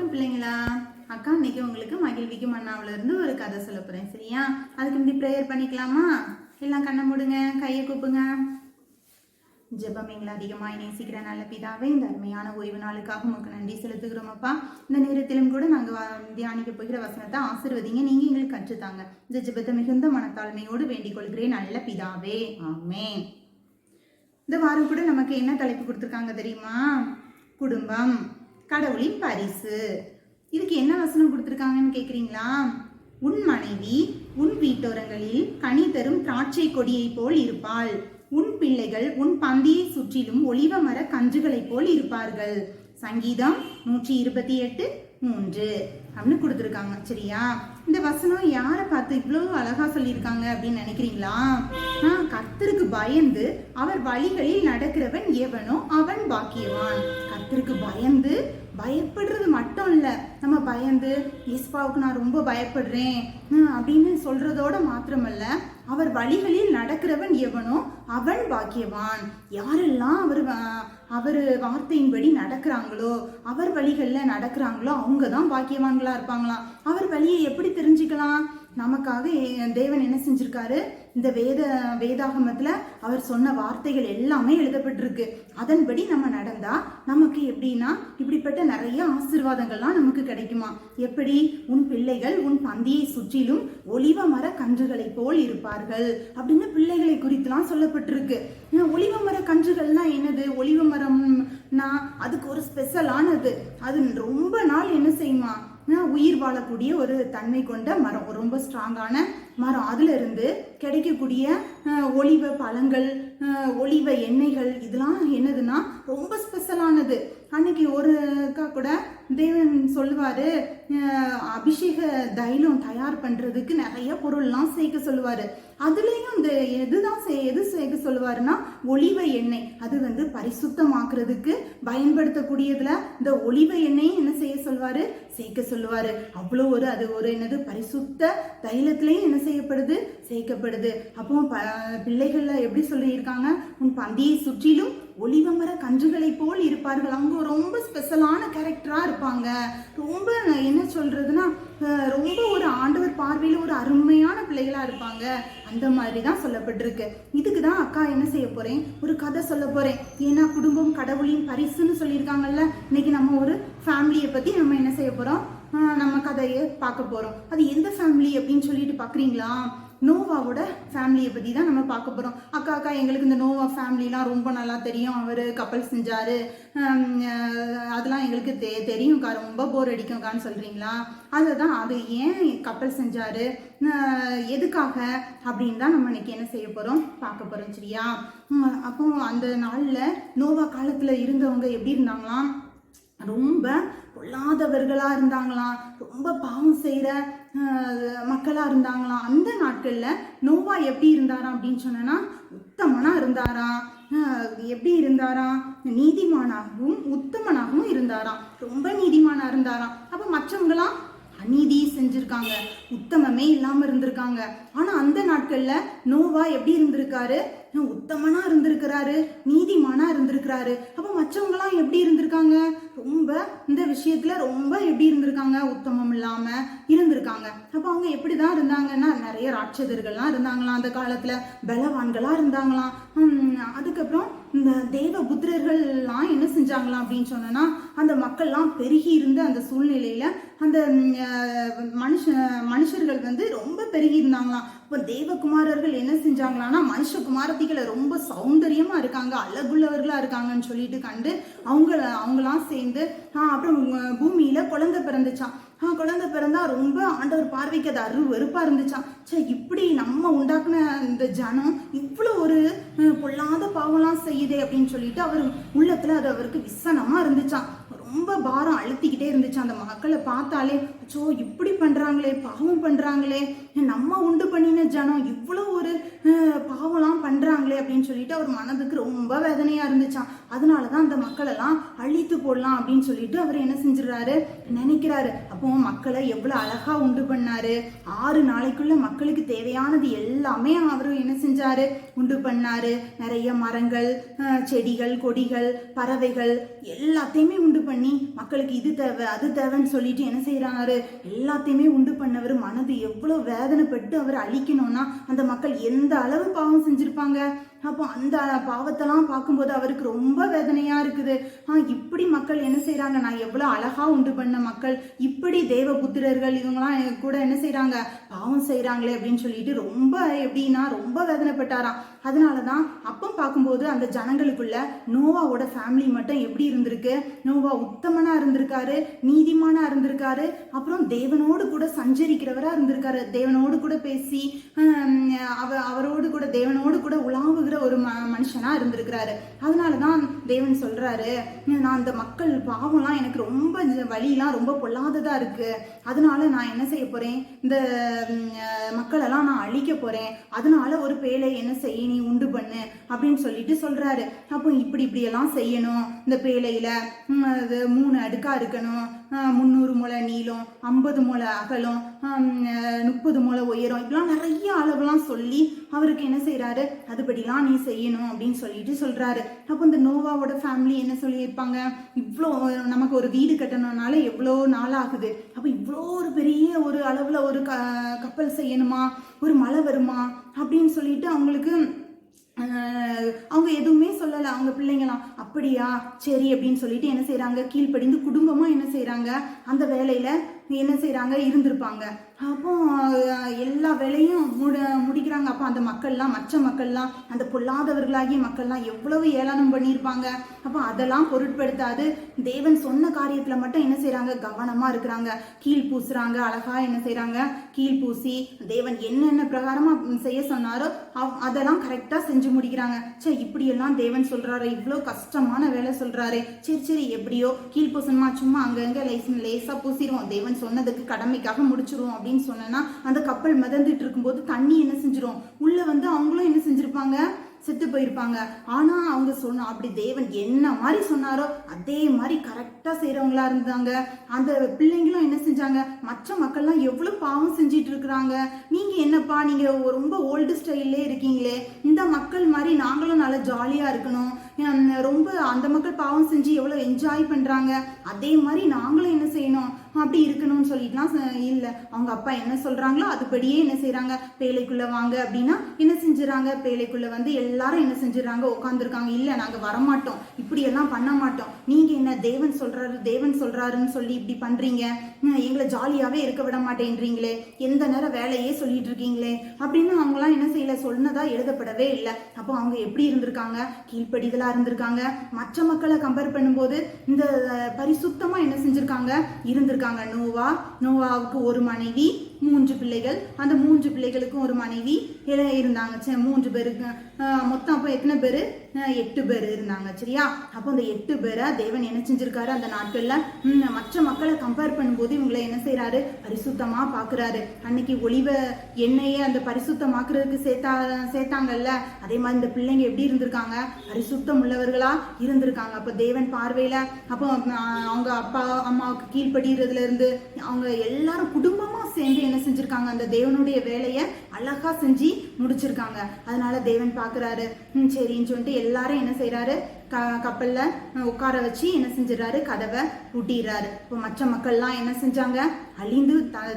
வணக்கம் பிள்ளைங்களா. அக்கா இன்னைக்கு உங்களுக்கு மகிழ்விக்கும் மன்னாவில இருந்து ஒரு கதை சொல்ல போறேன். சரியா? அதுக்கு முன்னாடி ப்ரேயர் பண்ணிக்கலாமா? எல்லாம் கண்ணை மூடுங்க, கையை கூப்புங்க. ஜெபம் எங்களை அதிகமாய் நேசிக்கிற நல்ல பிதாவே, இந்த அருமையான ஓய்வு நாளுக்காக உங்களுக்கு நன்றி செலுத்துகிறோம் அப்பா. இந்த நேரத்திலும் கூட நாங்கள் தியானிக்க போகிற வசனத்தை ஆசீர்வதிங்க, நீங்க எங்களுக்கு கற்றுத்தாங்க. இந்த ஜெபத்தை மிகுந்த மனத்தாழ்மையோடு வேண்டிக் கொள்கிறேன் நல்ல பிதாவே, ஆமென். இந்த வாரம் கூட நமக்கு என்ன தலைப்பு கொடுத்துருக்காங்க தெரியுமா? குடும்பம் கடவுளின் பரிசு. இதுக்கு என்ன வசனம் கொடுத்துருக்காங்கன்னு கேட்குறீங்களா? உன் மனைவி உன் வீட்டோரங்களில் கனி தரும் திராட்சை கொடியை போல் இருப்பாள். உன் பிள்ளைகள் உன் பந்தியை சுற்றிலும் ஒலிவ மர கன்றுகளை போல் இருப்பார்கள். சங்கீதம் 128:3 அப்படின்னு கொடுத்துருக்காங்க. சரியா? இந்த வசனம் யாரை பார்த்து இவ்வளோ அழகா சொல்லியிருக்காங்க அப்படின்னு நினைக்கிறீங்களா? கர்த்தருக்கு பயந்து அவர் வழிகளில் நடக்கிறவன் எவனோ அவன் பாக்கியவான். கர்த்தருக்கு பயந்து பயப்படுறது மட்டும் இல்லை, நம்ம பயந்து இஸ்பாவுக்கு நான் ரொம்ப பயப்படுறேன் அப்படின்னு சொல்றதோட மாத்திரமல்ல, அவர் வழிகளில் நடக்கிறவன் எவனோ அவன் பாக்கியவான். யாரெல்லாம் அவர் வார்த்தையின்படி நடக்கிறாங்களோ, அவர் வழிகளில் நடக்கிறாங்களோ அவங்க தான் பாக்கியவான்களா இருப்பாங்களாம். அவர் வழியை எப்படி தெரிஞ்சுக்கலாம்? நமக்காக தேவன் என்ன செஞ்சிருக்காரு? இந்த வேதாகமத்துல அவர் சொன்ன வார்த்தைகள் எல்லாமே எழுதப்பட்டிருக்கு. அதன்படி நம்ம நடந்தா நமக்கு எப்படின்னா இப்படிப்பட்ட நிறைய ஆசீர்வாதங்கள்லாம் நமக்கு கிடைக்குமா? எப்படி? உன் பிள்ளைகள் உன் பந்தியை சுற்றிலும் ஒலிவ மர கன்றுகளை போல் இருப்பார்கள் அப்படின்னு பிள்ளைகளை குறித்துலாம் சொல்லப்பட்டிருக்கு. ஒலிவ மர கன்றுகள்னா என்னது? ஒலிவ மரம்னா அதுக்கு ஒரு ஸ்பெஷலானது. அது ரொம்ப நாள் என்ன செய்யுமா? உயிர் வாழக்கூடிய ஒரு தன்மை கொண்ட மரம், ரொம்ப ஸ்ட்ராங்கான மரம். அதுல இருந்து கிடைக்கக்கூடிய ஒலிவ பழங்கள், ஒலிவ எண்ணெய்கள் இதெல்லாம் என்னதுன்னா ரொம்ப ஸ்பெஷலானது. அன்னைக்கு ஒருக்கா கூட தேவன் சொல்லுவாரு, அபிஷேக தைலம் தயார் பண்றதுக்கு நிறைய பொருள்லாம் சேர்க்க சொல்லுவாரு. அதுலயும் இந்த எது சேர்க்க சொல்லுவாருன்னா ஒலிவ எண்ணெய். அது பரிசுத்தமாக்குறதுக்கு பயன்படுத்தக்கூடியதுல இந்த ஒலிவ எண்ணெய் என்ன செய்ய சொல்லுவாரு? சேர்க்க சொல்லுவாரு. அவ்வளோ அது என்னது பரிசுத்த தைலத்திலையும் என்ன செய்யப்படுது? சேர்க்கப்படுது. அப்போ பிள்ளைகள்ல எப்படி சொல்லியிருக்காங்க? உன் பந்தியை சுற்றிலும் ஒலிவ மர கன்றுகளை போல் இருப்பார்கள். அவங்க ரொம்ப ஸ்பெஷலான கேரக்டரா இருப்பாங்க. ரொம்ப என்ன சொல்றதுன்னா ரொம்ப ஒரு ஆண்டவர் பார்வையில ஒரு அருமையான பிள்ளைகளா இருப்பாங்க. அந்த மாதிரி தான் சொல்லப்பட்டிருக்கு. இதுக்கு தான் அக்கா என்ன செய்ய போறேன்? ஒரு கதை சொல்ல போறேன். ஏன்னா குடும்பம் கடவுளின் பரிசுன்னு சொல்லியிருக்காங்கல்ல. இன்னைக்கு நம்ம ஒரு ஃபேமிலியை பத்தி நம்ம என்ன செய்ய போறோம்? நம்ம கதையை பார்க்க போறோம். அது எந்த ஃபேமிலி அப்படின்னு சொல்லிட்டு பாக்குறீங்களா? நோவாவோட ஃபேமிலியை பற்றி தான் நம்ம பார்க்க போகிறோம். அக்கா எங்களுக்கு இந்த நோவா ஃபேமிலிலாம் ரொம்ப நல்லா தெரியும். அவர் கப்பல் செஞ்சார், அதெல்லாம் எங்களுக்கு தெரியும்க்கா, ரொம்ப போர் அடிக்கும்க்கான்னு சொல்கிறீங்களா? அதுதான், அது ஏன் கப்பல் செஞ்சார், எதுக்காக அப்படின்னு தான் நம்ம இன்னைக்கு என்ன செய்ய போகிறோம்? பார்க்க போகிறோம். சரியா? அப்போ அந்த நாளில் நோவா காலத்தில் இருந்தவங்க எப்படி இருந்தாங்களாம்? ரொம்ப பொல்லாதவர்களா இருந்தாங்களாம். ரொம்ப பாவம் செய்யற மக்களா இருந்தாங்களாம். அந்த நாட்கள்ல நோவா எப்படி இருந்தாராம் அப்படின்னு சொன்னா உத்தமனா இருந்தாராம். எப்படி இருந்தாராம்? நீதிமானாகவும் உத்தமனாகவும் இருந்தாராம். ரொம்ப நீதிமானா இருந்தாராம். அப்ப மற்றவங்களாம் அநீதி செஞ்சிருக்காங்க, உத்தமமே இல்லாம இருந்திருக்காங்க. ஆனா அந்த நாட்கள்ல நோவா எப்படி இருந்திருக்காரு? உத்தமனா இருந்திருக்கிறாரு, நீதிமானா இருந்திருக்கிறாரு. அப்ப மற்றவங்களாம் எப்படி இருந்திருக்காங்க? ரொம்ப இந்த விஷயத்துல ரொம்ப எப்படி இருந்திருக்காங்க? உத்தமம் இல்லாம இருந்திருக்காங்க. அப்ப அவங்க எப்படிதான் இருந்தாங்கன்னா நிறைய ராட்சதர்கள்லாம் இருந்தாங்களாம். அந்த காலத்துல பலவான்களா இருந்தாங்களாம். அதுக்கப்புறம் இந்த தேவ புத்திரர்கள்லாம் என்ன செஞ்சாங்களாம் அப்படின்னு சொன்னா, அந்த மக்கள்லாம் பெருகி இருந்த அந்த சூழ்நிலையில அந்த மனுஷர்கள் ரொம்ப பெருகி இருந்தாங்களாம். இப்போ தேவகுமாரர்கள் என்ன செஞ்சாங்களான்னா மனுஷகுமாரத்திகளை ரொம்ப சௌந்தரியமா இருக்காங்க, அழகுள்ளவர்களா இருக்காங்கன்னு சொல்லிட்டு கண்டு அவங்களாம் சேர்ந்து அப்புறம் பூமியில குழந்தை பிறந்துச்சான். குழந்தை பிறந்தா ரொம்ப ஆண்டவர் பார்வைக்கு அது வெறுப்பா இருந்துச்சான். இப்படி நம்ம உண்டாக்குன இந்த ஜனம் இவ்வளோ ஒரு பொல்லாத பாவம்லாம் செய்யுதே அப்படின்னு சொல்லிட்டு அவர் உள்ளத்துல அது அவருக்கு விசனமா இருந்துச்சான். ரொம்ப பாரம் அழுத்திக்கிட்டே இருந்துச்சு. அந்த மக்களை பார்த்தாலே அச்சோ இப்படி பண்றாங்களே, பாவம் பண்றாங்களே, நம்ம உண்டு பண்ணின ஜனம் இவ்வளோ ஒரு பாவம்லாம் பண்றாங்களே அப்படின்னு சொல்லிட்டு அவர் மனதுக்கு ரொம்ப வேதனையா இருந்துச்சான். அதனாலதான் அந்த மக்கள் எல்லாம் அழித்து போடலாம் அப்படின்னு சொல்லிட்டு அவர் என்ன செஞ்சிடறாரு? நினைக்கிறாரு. அப்போ மக்களை எவ்வளவு அழகா உண்டு பண்ணாரு. 6 நாளைக்குள்ள மக்களுக்கு தேவையானது எல்லாமே அவரு என்ன செஞ்சாரு? உண்டு பண்ணாரு. நிறைய மரங்கள், செடிகள், கொடிகள், பறவைகள் எல்லாத்தையுமே உண்டு பண்ணி பண்ணி மக்களுக்கு இது தேவை அது தேவைன்னு சொல்லிட்டு என்ன செய்யறாரு, எல்லாத்தையுமே உண்டு பண்ணவர் மனது எவ்வளவு வேதனைப்பட்டு அவர் அழிக்கணும்னா அந்த மக்கள் எந்த அளவு பாவம் செஞ்சிருப்பாங்க. அப்போ அந்த பாவத்தெல்லாம் பார்க்கும்போது அவருக்கு ரொம்ப வேதனையா இருக்குது. இப்படி மக்கள் என்ன செய்யறாங்க, நான் எவ்வளவு அழகா உண்டு பண்ண மக்கள் இப்படி தேவ புத்திரர்கள் இவங்கெல்லாம் கூட என்ன செய்யறாங்க, பாவம் செய்யறாங்களே அப்படின்னு சொல்லிட்டு ரொம்ப எப்படின்னா ரொம்ப வேதனைப்பட்டாராம். அதனாலதான் அப்போ பார்க்கும்போது அந்த ஜனங்களுக்குள்ள நோவாவோட ஃபேமிலி மட்டும் எப்படி இருந்திருக்கு, நோவா உத்தமனா இருந்திருக்காரு, நீதிமானா இருந்திருக்காரு, அப்புறம் தேவனோடு கூட சஞ்சரிக்கிறவரா இருந்திருக்காரு, தேவனோடு கூட பேசி அவரோடு கூட தேவனோடு கூட உலாவுகிற ஒரு மனுஷனா இருந்திருக்கிறாரு. அதனாலதான் தேவன் சொல்றாரு, நான் அந்த மக்கள் பாவம்லாம் எனக்கு ரொம்ப வழியெல்லாம் ரொம்ப பொல்லாததா இருக்கு, அதனால நான் என்ன செய்ய போறேன், இந்த மக்கள் எல்லாம் நான் அழிக்க போறேன், அதனால ஒரு பேழை என்ன செய்ய நீ உண்டு பண்ணு அப்படின்னு சொல்லிட்டு சொல்றாரு. அப்போ இப்படி எல்லாம் செய்யணும், இந்த பேழையில 3 அடுக்கா இருக்கணும், 300 முழ நீளம், 50 முழ அகலம், 30 முழ உயரம், இப்படிலாம் நிறைய அளவுலாம் சொல்லி அவருக்கு என்ன செய்யறாரு, அதுபடிலாம் நீ செய்யணும் அப்படின்னு சொல்லிட்டு சொல்றாரு. அப்போ இந்த நோவாவோட ஃபேமிலி என்ன சொல்லியிருப்பாங்க, இவ்வளோ நமக்கு ஒரு வீடு கட்டணும்னால எவ்வளோ நாள் ஆகுது, அப்போ இவ்வளோ ஒரு பெரிய ஒரு அளவுல ஒரு கப்பல் செய்யணுமா, ஒரு மழை வருமா அப்படின்னு சொல்லிட்டு அவங்களுக்கு அவங்க எதுவுமே சொல்லலை. அவங்க பிள்ளைங்களாம் அப்படியா சரி அப்படின்னு சொல்லிட்டு என்ன செய்யறாங்க, கீழ்ப்படிந்து குடும்பமா என்ன செய்யறாங்க, அந்த வேலையில என்ன செய்யறாங்க இருந்திருப்பாங்க. அப்போ எல்லா வேலையும் முடிக்கிறாங்க. அப்போ அந்த மக்கள்லாம் மற்ற மக்கள்லாம் அந்த பொல்லாதவர்களாகிய மக்கள்லாம் எவ்வளவு ஏளனம் பண்ணியிருப்பாங்க. அப்போ அதெல்லாம் பொருட்படுத்தாது தேவன் சொன்ன காரியத்துல மட்டும் என்ன செய்யறாங்க, கவனமா இருக்கிறாங்க, கீழ் பூசுறாங்க, அழகா என்ன செய்யறாங்க, கீழ் பூசி தேவன் என்னென்ன பிரகாரமா செய்ய சொன்னாரோ அதெல்லாம் கரெக்டா செஞ்சு முடிக்கிறாங்க. சரி இப்படியெல்லாம் தேவன் சொல்றாரு, இவ்வளோ கஷ்டமான வேலை சொல்றாரு, சரி எப்படியோ கீழ் பூசணுமா, சும்மா அங்கங்க லேசா பூசிடுவோம், தேவன் சொன்னதுக்கு கடமைக்காக முடிச்சிருவோம் அப்படின்னு சொன்னா அந்த கப்பல் மிதந்துட்டு இருக்கும்போது தண்ணி என்ன செஞ்சிரும், உள்ள வந்து அவங்களும் என்ன செஞ்சிருப்பாங்க, செத்து போயிருப்பாங்க. ஆனா அவங்க அப்படி தேவன் என்ன மாதிரி சொன்னாரோ அதே மாதிரி கரெக்டா செய்யறவங்களா இருந்தாங்க. அந்த பிள்ளைங்களும் என்ன செஞ்சாங்க, மற்ற மக்கள்லாம் எவ்வளவு பாவம் செஞ்சிட்டு இருக்கிறாங்க, நீங்க என்னப்பா நீங்க ரொம்ப ஓல்டு ஸ்டைல்லே இருக்கீங்களே, இந்த மக்கள் மாதிரி நாங்களும் நல்லா ஜாலியா இருக்கணும், ரொம்ப அந்த மக்கள் பாவம் செஞ்சு எவ்வளவு என்ஜாய் பண்றாங்க, அதே மாதிரி நாங்களும் என்ன செய்யணும் அப்படி இருக்கணும்னு சொல்லிட்டுலாம் இல்லை. அவங்க அப்பா என்ன சொல்றாங்களோ அதுபடியே என்ன செய்யறாங்க, பேழைக்குள்ள வாங்க அப்படின்னா என்ன செஞ்சுறாங்க, பேழைக்குள்ள வந்து எல்லாரும் என்ன செஞ்சுறாங்க, உட்காந்துருக்காங்க. இல்லை நாங்க வரமாட்டோம், இப்படி எல்லாம் பண்ண மாட்டோம், நீங்க என்ன தேவன் சொல்றாருன்னு சொல்லி இப்படி பண்றீங்க, எங்களை ஜாலியாவே இருக்க விட மாட்டேன்றீங்களே, எந்த நேரம் வேலையே சொல்லிட்டு இருக்கீங்களே அப்படின்னு அவங்களாம் என்ன செய்யல, சொன்னதா எழுதப்படவே இல்லை. அப்போ அவங்க எப்படி இருந்திருக்காங்க, கீழ்ப்படிதலா இருந்திருக்காங்க. மற்ற மக்களை கம்பேர் பண்ணும்போது இந்த பரிசுத்தமா என்ன செஞ்சிருக்காங்க, இருந்திருக்காங்க. நோவாவுக்கு ஒரு மனைவி, 3 பிள்ளைகள், அந்த 3 பிள்ளைகளுக்கும் ஒரு மனைவி இருந்தாங்க. 3 பேருக்கு மொத்தம் அப்போ எத்தனை பேரு, 8 பேர் இருந்தாங்க. சரியா, அப்போ அந்த 8 பேரை தேவன் என்ன செஞ்சிருக்காரு, அந்த நாட்கள்ல மற்ற மக்களை கம்பேர் பண்ணும்போது இவங்களை என்ன செய்யறாரு, பரிசுத்தமா பாக்குறாரு. அன்னைக்கு ஒளிவ எண்ணெயை அந்த பரிசுத்தமாக்குறதுக்கு சேர்த்தாங்கல்ல, அதே மாதிரி இந்த பிள்ளைங்க எப்படி இருந்திருக்காங்க, பரிசுத்தம் உள்ளவர்களா இருந்திருக்காங்க. அப்போ தேவன் பார்வையில அப்போ அவங்க அப்பா அம்மாவுக்கு கீழ்படுறதுல இருந்து அவங்க எல்லாரும் குடும்பமா சேர்ந்து என்ன செஞ்சிருக்காங்க, அந்த தேவனுடைய வேலையை அழகா செஞ்சு முடிச்சிருக்காங்க. அதனால தேவன் பாக்குறாரு, சரின்னு சொல்லிட்டு எல்லாரும் என்ன செய்யறாரு, கப்பல்ல உட்கார வச்சு என்ன செஞ்சிடறாரு, கதவை பூட்டிடுறாரு. இப்போ மற்ற மக்கள்லாம் என்ன செஞ்சாங்க, அழிந்து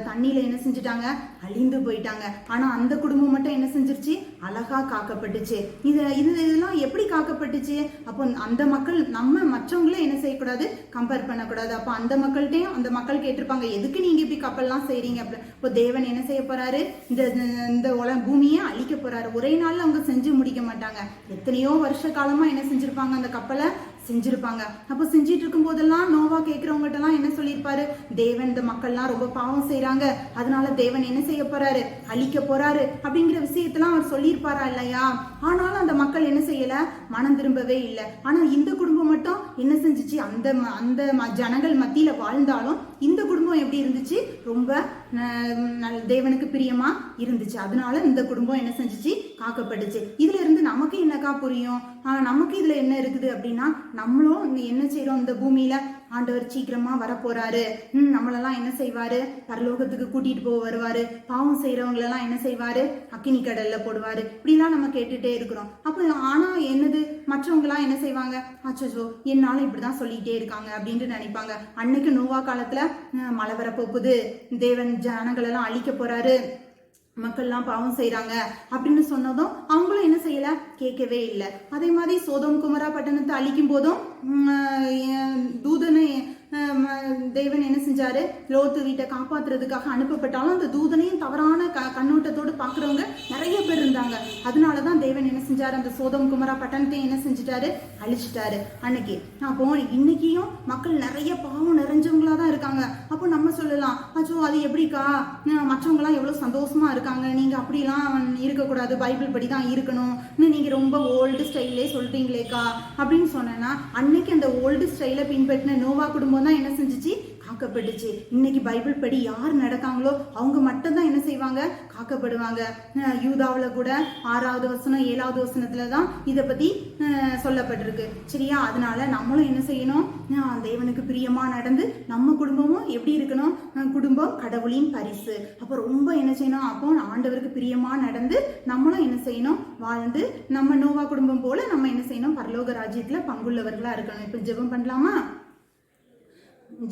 தண்ணியில என்ன செஞ்சுட்டாங்க, அழிந்து போயிட்டாங்க. ஆனா அந்த குடும்பம் மட்டும் என்ன செஞ்சிருச்சு, அழகா காக்கப்பட்டுச்சு. இதெல்லாம் எப்படி காக்கப்பட்டுச்சு, அப்போ அந்த மக்கள் நம்ம மற்றவங்கள என்ன செய்யக்கூடாது, கம்பேர் பண்ணக்கூடாது. அப்போ அந்த மக்கள்கிட்டையும் அந்த மக்கள் கேட்டிருப்பாங்க, எதுக்கு நீங்க இப்படி கப்பல்லாம் செய்றீங்க அப்படி. இப்போ தேவன் என்ன செய்ய போறாரு, இந்த பூமியை அழிக்க போறாரு. ஒரே நாள்ல அவங்க செஞ்சு முடிக்க மாட்டாங்க, எத்தனையோ வருஷ காலமா என்ன செஞ்சிருப்பாங்க, அந்த கப்பலை செஞ்சிருப்பாங்க. அப்போ செஞ்சிட்டு இருக்கும் போதெல்லாம் நோவா கேட்கிறவங்ககிட்ட எல்லாம் என்ன சொல்லியிருப்பாரு, தேவன் இந்த மக்கள்லாம் ரொம்ப பாவம் செய்யறாங்க, அதனால தேவன் என்ன செய்ய போறாரு, அழிக்க போறாரு அப்படிங்கிற விஷயத்தெல்லாம் அவர் சொல்லியிருப்பாரா இல்லையா. ஆனாலும் அந்த மக்கள் என்ன செய்யல, மனம் திரும்பவே இல்லை. ஆனா இந்த குடும்பம் மட்டும் என்ன செஞ்சிச்சு, அந்த ஜனங்கள் மத்தியில வாழ்ந்தாலும் இந்த குடும்பம் எப்படி இருந்துச்சு, ரொம்ப தேவனுக்கு பிரியமா இருந்துச்சு. அதனால இந்த குடும்பம் என்ன செஞ்சுச்சு, காக்கப்பட்டுச்சு. இதுல இருந்து நமக்கு என்னக்கா புரியும்? நமக்கு இதுல என்ன இருக்குது அப்படின்னா, நம்மளும் என்ன செய்யறோம், இந்த பூமியில ஆண்டவர் சீக்கிரமா வரப்போறாரு, நம்மளெல்லாம் என்ன செய்வாரு, பரலோகத்துக்கு கூட்டிட்டு போக வருவாரு, பாவம் செய்யறவங்களெல்லாம் என்ன செய்வாரு, அக்கினி கடல்ல போடுவாரு, இப்படிலாம் நம்ம கேட்டுட்டே இருக்கிறோம். அப்ப ஆனா என்னது, மற்றவங்களாம் என்ன செய்வாங்க, அச்சோ என்னாலும் இப்படிதான் சொல்லிட்டே இருக்காங்க அப்படின்ட்டு நினைப்பாங்க. அன்னைக்கு நோவா காலத்துல மழை வரப்போகுது, தேவன் ஜனங்கள் எல்லாம் அழிக்க போறாரு, மக்கள்லாம் பாவம் செய்யறாங்க அப்படின்னு சொன்னதும் அவங்களும் என்ன செய்யல, கேட்கவே இல்லை. அதே மாதிரி சோதோம் குமரா பட்டணத்தை அழிக்கும் போதும் தூதனை தேவன் என்ன செஞ்சாரு, லோத்து வீட்டை காப்பாத்துறதுக்காக அனுப்பப்பட்டாலும் அந்த தூதனையும் தவறான கண்ணோட்டத்தோடு பாக்குறவங்க நிறைய பேர் இருந்தாங்க. அதனாலதான் தேவன் என்ன செஞ்சாரு, அந்த சோதம் குமரா பட்டணத்தையும் என்ன செஞ்சுட்டாரு, அழிச்சிட்டாரு அன்னைக்கு. அப்போ இன்னைக்கும் மக்கள் நிறைய பாவம் நிறைஞ்சவங்களா தான் இருக்காங்க. அப்போ நம்ம சொல்லலாம், அச்சோ அது எப்படிக்கா, மற்றவங்க எல்லாம் எவ்வளவு சந்தோஷமா இருக்காங்க, நீங்க அப்படிலாம் இருக்கக்கூடாது, பைபிள் படி தான் இருக்கணும், நீங்க ரொம்ப ஓல்டு ஸ்டைல்லே சொல்றீங்களேக்கா அப்படின்னு சொன்னா, அன்னைக்கு அந்த ஓல்டு ஸ்டைலை பின்பற்றின நோவா குடும்பம் தான் என்ன செஞ்சுச்சு, காக்கப்பட்டுச்சு. இன்னைக்கு பைபிள் படி யார் நடக்காங்களோ அவங்க மட்டும் தான் என்ன செய்வாங்க, காக்கப்படுவாங்க. யூதாவுல கூட 6வது வசனம் 7வது வசனத்துலதான் இதை பத்தி சொல்லப்பட்டிருக்கு. சரியா? அதனால நம்மளும் என்ன செய்யணும், தேவனுக்கு பிரியமா நடந்து நம்ம குடும்பமும் எப்படி இருக்கணும், குடும்பம் கடவுளின் பரிசு. அப்போ ரொம்ப என்ன செய்யணும், அப்போ ஆண்டவருக்கு பிரியமா நடந்து நம்மளும் என்ன செய்யணும், வாழ்ந்து நம்ம நோவா குடும்பம் போல நம்ம என்ன செய்யணும், பரலோக ராஜ்யத்துல பங்குள்ளவர்களா இருக்கணும். இப்ப ஜெபம் பண்ணலாமா?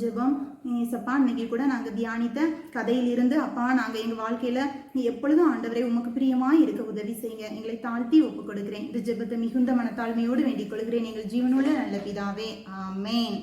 ஜெபம். ஏசப்பா, இன்னைக்கு கூட நாங்கள் தியானித்த கதையிலிருந்து அப்பா, நாங்கள் எங்கள் வாழ்க்கையில எப்பொழுதும் ஆண்டவரை உமக்கு பிரியமா இருக்க உதவி செய்யுங்க. எங்களை தாழ்த்தி ஒப்பு கொடுக்கிறேன். இந்த ஜெபத்தை மிகுந்த மனத்தாழ்மையோடு வேண்டிக் கொள்கிறேன் எங்கள் ஜீவனோட நல்ல பிதாவே. ஆமேன்.